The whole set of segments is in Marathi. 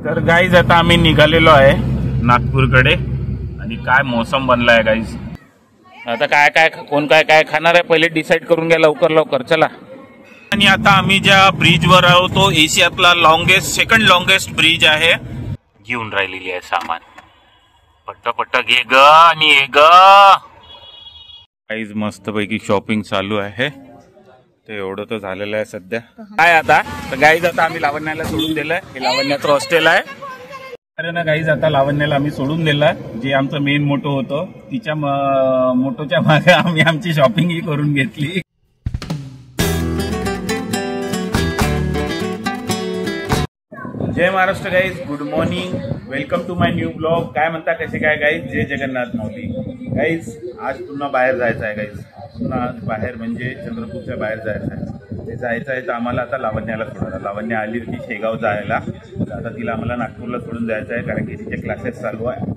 तर गाईज आता आम्ही निघालेलो आहे नागपूरकडे आणि काय मौसम बनलाय गाईज. आता काय काय कोण काय काय खाणार आहे पहिले डिसाईड करून घ्या लवकर लवकर चला. आणि आता आम्ही ज्या ब्रिज वर आहोत तो एशियातला सेकंड लॉंगेस्ट ब्रिज आहे. घेऊन राहिलेली आहे सामान. पट्ट पट्ट घे ग आणि ये ग. गाईज मस्त पैकी शॉपिंग चालू आहे. ते एवढं तर झालेलं आहे सध्या. काय आता तर गाईज आता आम्ही लावण्याला सोडून दिलंय. हे लावण्याचं हॉस्टेल आहे. अरे ना गाईज आता लावण्याला आम्ही सोडून दिलं. जे आमचं मेन मोटो होतं तिच्या मोटोच्या मागे आम्ही आमची शॉपिंग ही करून घेतली. जय Maharashtra guys, good morning, welcome to my new blog. काय म्हणता कसे काय गाईज? जय जगन्नाथ माऊली. गाईज आज पुन्हा बाहेर जायचं आहे गाईज. पुन्हा आज बाहेर म्हणजे चंद्रपूरच्या बाहेर जायचं आहे. ते जायचं आहे तर आम्हाला आता लावण्याला सोडायला. लावण्या आली होती शेगाव जायला, तर आता तिला आम्हाला नागपूरला सोडून जायचं आहे कारण की तिचे क्लासेस चालू आहे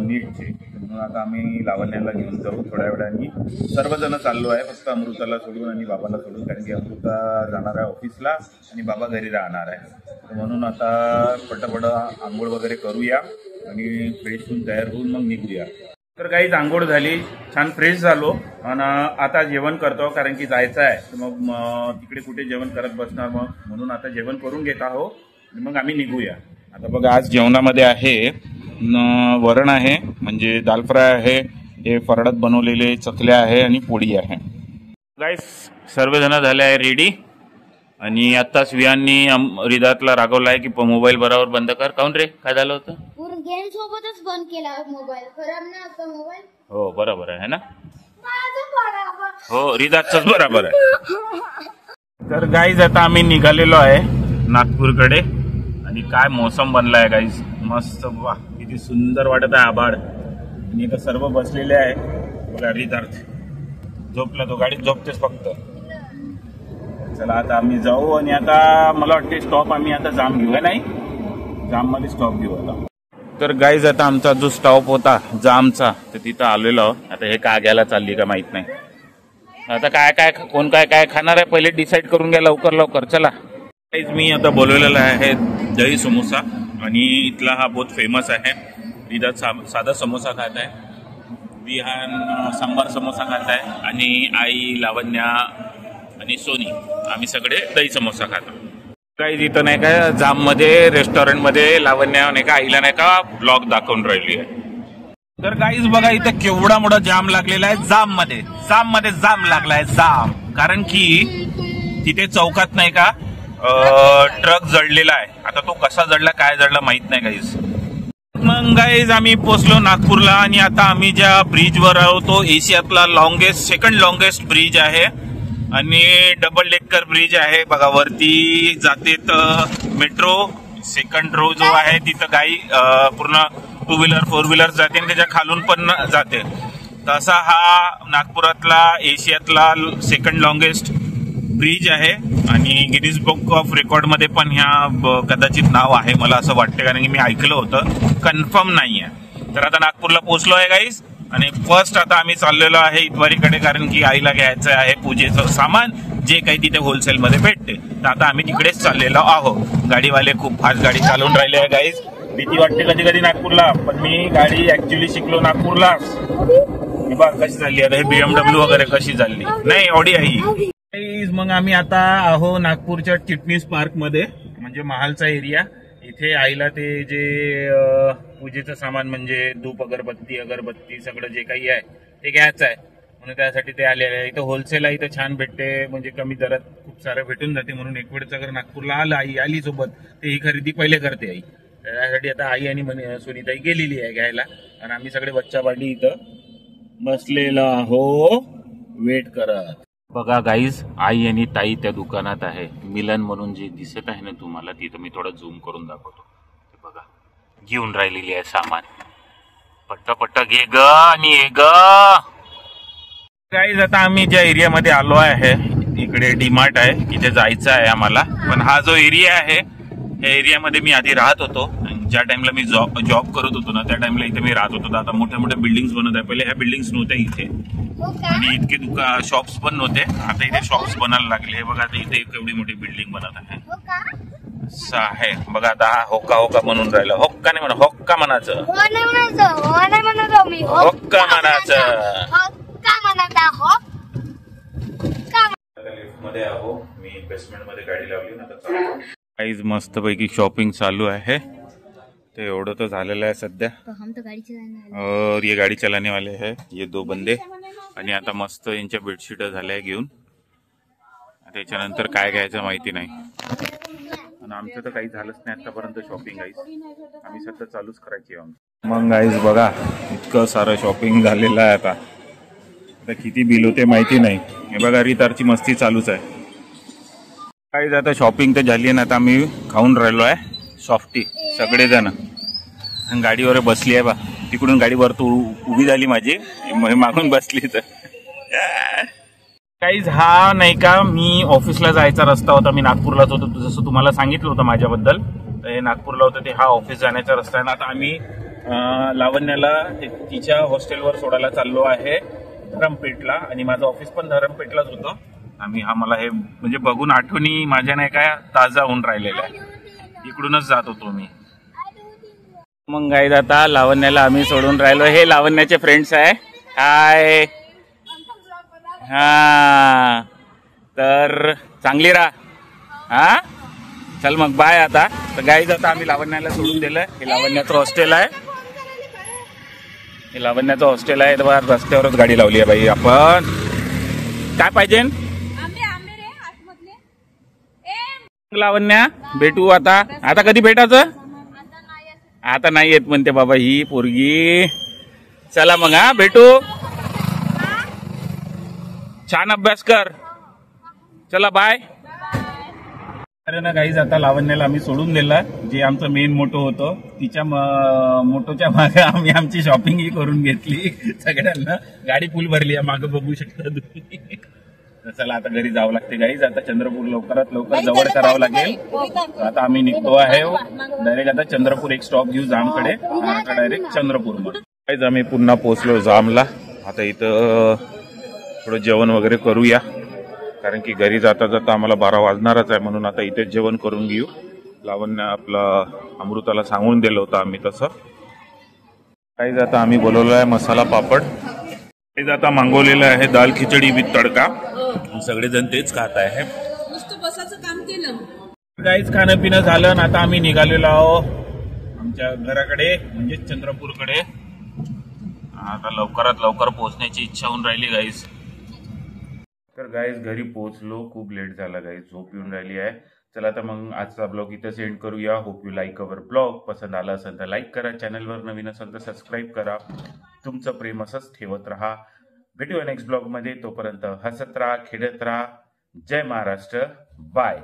नीटचे. म्हणून आता आम्ही लावण्याला घेऊन जाऊ थोड्या वेळाने. सर्वजण चाललो आहे, फक्त अमृताला सोडून आणि बाबाला सोडून, कारण की अमृता जाणार आहे ऑफिसला आणि बाबा घरी राहणार आहे. म्हणून आता पटापट आंघोळ वगैरे करूया आणि फ्रेश होऊन तयार होऊन मग निघूया. तर काही आंघोळ झाली, छान फ्रेश झालो आणि आता जेवण करतो कारण की जायचं आहे. तर मग तिकडे कुठे जेवण करत बसणार मग, म्हणून आता जेवण करून घेत आहो आणि मग आम्ही निघूया. आता बघा आज जेवणामध्ये आहे वरण आहे म्हणजे दाल फ्राय आहे, हे फराळात बनवलेले चकल्या आहे आणि पोळी आहे. गाईस सर्वजण झाले आहे रेडी आणि आताच वियांनी रिदातला रागवलाय की मोबाईल बरोबर बंद कर. काऊन रे काय झालं होतं? गेम सोबतच बंद केला मोबाईल. खराब ना होता मोबाईल. हो बरोबर आहे ना. हो रिदातच बरोबर आहे. तर गाईज आता आम्ही निघालेलो आहे नागपूरकडे आणि काय मौसम बनलाय गाईज. मस्त वा, किती सुंदर वाटत आहे आभाळ. आणि इथं सर्व बसलेले आहे बघा. रिदात झोपला, तो गाडीत झोपतेच फक्त. चला आता आम्ही जाऊ आणि आता मला वाटते स्टॉप आम्ही आता जाम घेऊया, नाही जाम मध्ये स्टॉप घेऊ आता. तर गाईज आता आमचा जो स्टॉप होता जामचा तर तिथं आलेलो. आता हे का घ्यायला चालली का माहित नाही. आता काय काय कोण काय काय खाणार आहे पहिले डिसाईड करून घ्या लवकर लवकर चला. गाईज मी आता बोलवलेला आहे दही समोसा आणि इथला हा बहुत फेमस आहे. इथं साधा समोसा खात आहे, विहान सांबार समोसा खात आहे आणि आई लावण्या आणि सोनी आम्ही सगळे दही समोसा खातो. काही तिथं नाही का जाम मध्ये रेस्टॉरंट मध्ये लावण्या नाही का आईला नाही का ब्लॉग दाखवून राहिली आहे. तर गाईज बघा इथं केवढा मोठा जाम लागलेला आहे. जाम मध्ये जाम लागलाय जाम, कारण की तिथे चौकात नाही का ट्रक जळलेला आहे. आता तो कसा जळला काय जळला माहित नाही गाईज. मग गाईज आम्ही पोहोचलो नागपूरला आणि आता आम्ही ज्या ब्रिज वर आहोत तो एशियातला सेकंड लॉंगेस्ट ब्रिज आहे आणि डबल डेकर ब्रिज आहे बघा. वरती जाते तर मेट्रो सेकंड रो जो आहे तिथं काही पूर्ण 2 व्हीलर 4 व्हीलर जाते आणि त्याच्या खालून पण जाते. तसा हा नागपुरातला एशियातला सेकंड लॉंगेस्ट ब्रिज आहे आणि गिनीज बुक ऑफ रेकॉर्ड मध्ये पण ह्या कदाचित नाव आहे मला असं वाटतं, कारण की मी ऐकलं होतं, कन्फर्म नाही आहे. तर आता नागपूरला पोहोचलो आहे गाईज आणि फर्स्ट आता आम्ही चाललेलो आहे इतवारीकडे, कारण की आईला घ्यायचं आहे पूजेचं सामान जे काही तिथे होलसेल मध्ये भेटते. तर आता आम्ही तिकडेच चाललेलो आहोत. गाडीवाले खूप फास्ट गाडी चालवून राहिले आहे गाईज. भीती वाटते कधी कधी नागपूरला, पण मी गाडी ऍक्च्युली शिकलो नागपूरला. बघ कशी चालली आता हे BMW वगैरे कशी चालली, नाही ऑडी आहे. मग आम्ही आता आहो नागपूरच्या टिटनीस पार्क मध्ये म्हणजे महालचा एरिया. इथे आईला ते जे पूजेचं सामान म्हणजे धूप अगरबत्ती सगळं जे काही आहे ते घ्यायचं आहे म्हणून त्यासाठी ते आलेले आहे. इथं होलसेल आहे, इथं छान भेटते म्हणजे कमी दरात खूप सारं भेटून जाते. म्हणून एक वेळेस अगर नागपूरला आई आली सोबत तर ही खरेदी पहिले करते आई. त्यासाठी आता आई आणि सुनीताई गेलेली आहे घ्यायला आणि आम्ही सगळे बच्चा बांडी इथं बसलेलो आहो वेट करत. बघा गाईज आई आणि ताई त्या दुकानात आहे. मिलन म्हणून जी दिसत आहे ना तुम्हाला तिथं मी थोडं झूम करून दाखवतो. बघा घेऊन राहिलेली आहे सामान. पट्ट पट्ट घे ग आणि ये ग. गाईज आता आम्ही ज्या एरियामध्ये आलो आहे इकडे डीमार्ट आहे, इथे जायचं आहे आम्हाला. पण हा जो एरिया आहे या एरियामध्ये मी आधी राहत होतो. ज्या टाइमला मी जॉब करत होतो ना त्या टाइमला इथे मी राहत होतो. आता मोठ्या मोठ्या बिल्डिंग्स बनत आहे. पहिले ह्या बिल्डिंग्स नव्हत्या इथे आणि इतके शॉप्स पण नव्हते. आता इथे शॉप्स बनायला लागले. बघा आता इथे केवढी मोठी बिल्डिंग बनत आहे असं आहे बघा. आता हा होक्का होक्का म्हणून राहिला. होक्का नाही म्हणा, होक्का म्हणायचं. हो नाही म्हणायचं मी होक्का म्हणायचं. का म्हणायचा लिफ्ट मध्ये आहो मी, बेसमेंट मध्ये गाडी लावली ना. आता काहीच मस्त पैकी शॉपिंग चालू आहे. ते एवढं तर झालेलं आहे सध्या. हम तो गाड़ी चलाने और ये गाडी चलाने वाले है ये दो बंदे. आणि आता मस्त यांच्या बेडशीट झाल्या घेऊन. त्याच्यानंतर काय घ्यायचं माहिती नाही. आणि आमचं तर काही झालंच नाही आतापर्यंत शॉपिंग गाईज. आम्ही सध्या चालूच करायची आमचं. मग गाईज बघा इतकं सारं शॉपिंग झालेलं आहे. आता किती बिल होते माहिती नाही. हे बघा रितारची मस्ती चालूच आहे. गाईज आता शॉपिंग तर झाली आहे ना. आता आम्ही खाऊन राहिलो आहे सॉफ्टी सगळेजण. गाडीवर बसली आहे बा. तिकडून गाडीवर तू उभी झाली माझी, मागून बसली. तर काहीच हा नाही का, मी ऑफिसला जायचा रस्ता होता. मी नागपूरलाच होतो जसं तुम्हाला सांगितलं होतं माझ्याबद्दल. तर हे नागपूरला होतं ते हा ऑफिस जाण्याचा रस्ता आहे ना. आता आम्ही लावण्याला तिच्या हॉस्टेलवर सोडायला चाललो आहे धरमपेठला. आणि माझं ऑफिस पण धरमपेठलाच होतं. आम्ही हा मला हे म्हणजे बघून आठवणी माझ्या नाही काय ताजा होऊन राहिलेल्या आहे. इकडूनच जात होतो मी. मग गाईज आता लावण्याला आम्ही सोडून राहिलो. हे लावण्याचे फ्रेंड्स आहे. हाय. हा तर चांगली राहा. हा चल मग बाय. आता तर गाईज आता आम्ही लावण्याला सोडून दिलंय. हे लावण्याचं हॉस्टेल आहे. हे लावण्याचं हॉस्टेल आहे. तर रस्त्यावरच गाडी लावली आहे बाई आपण. काय पाहिजे लावण्या? भेटू आता. आता कधी भेटायचं? आता नाही येत म्हणते बाबा ही पोरगी. चला मग हा भेटू. छान अभ्यास कर. चला बाय. अरे ना गाईज आता लावण्याला आम्ही सोडून दिला. जे आमचं मेन मोटो होतं तिच्या मोटोच्या मागे आम्ही आमची शॉपिंग ही करून घेतली. सगळ्यांना गाडी फुल भरली आहे मागं बघू शकता तुम्ही. चला आता घरी जावं लागते गाईज. आता चंद्रपूर लवकरात लवकर जवळ करावं लागेल. आता आम्ही निघतो आहे डायरेक्ट. आता चंद्रपूर एक स्टॉप घेऊ जामकडे. आता डायरेक्ट चंद्रपूर मध्ये गाईज आम्ही पुन्हा पोहोचलो जामला. आता इथं थोडं जेवण वगैरे करूया. कारण की घरी जाता जाता आम्हाला 12 वाजणारच आहे. म्हणून आता इथेच जेवण करून घेऊ. लावण्य आपलं अमृताला सांगून दिलं होतं आम्ही तसं. गाईज आता आम्ही बोलवलं आहे मसाला पापड. गाईज आता मागवलेलं आहे दाल खिचडी विथ तडका. सगळेजण तेच खात आहे. नुसतं बसाचं काम केलं. गाईज खाणं पिणं झालं. आता आम्ही निघालेलो आहोत आमच्या घराकडे म्हणजे चंद्रपूरकडे. आता लवकरात लवकर पोहोचण्याची इच्छा होऊन राहिली गाईज. तर गाईज घरी पोहोचलो. खूप लेट झाला गाईज. झोप येऊन राहिली आहे. चला तर मग आजचा ब्लॉग इथं सेंड करूया. Hope you like our blog. पसंत आला असेल तर लाईक करा. चॅनलवर नवीन असेल तर सबस्क्राईब करा. तुमचं प्रेम असंच ठेवत राहा. भेटूया नेक्स्ट ब्लॉग मध्ये. तोपर्यंत हसत राहा, खेळत राहा. जय महाराष्ट्र. बाय.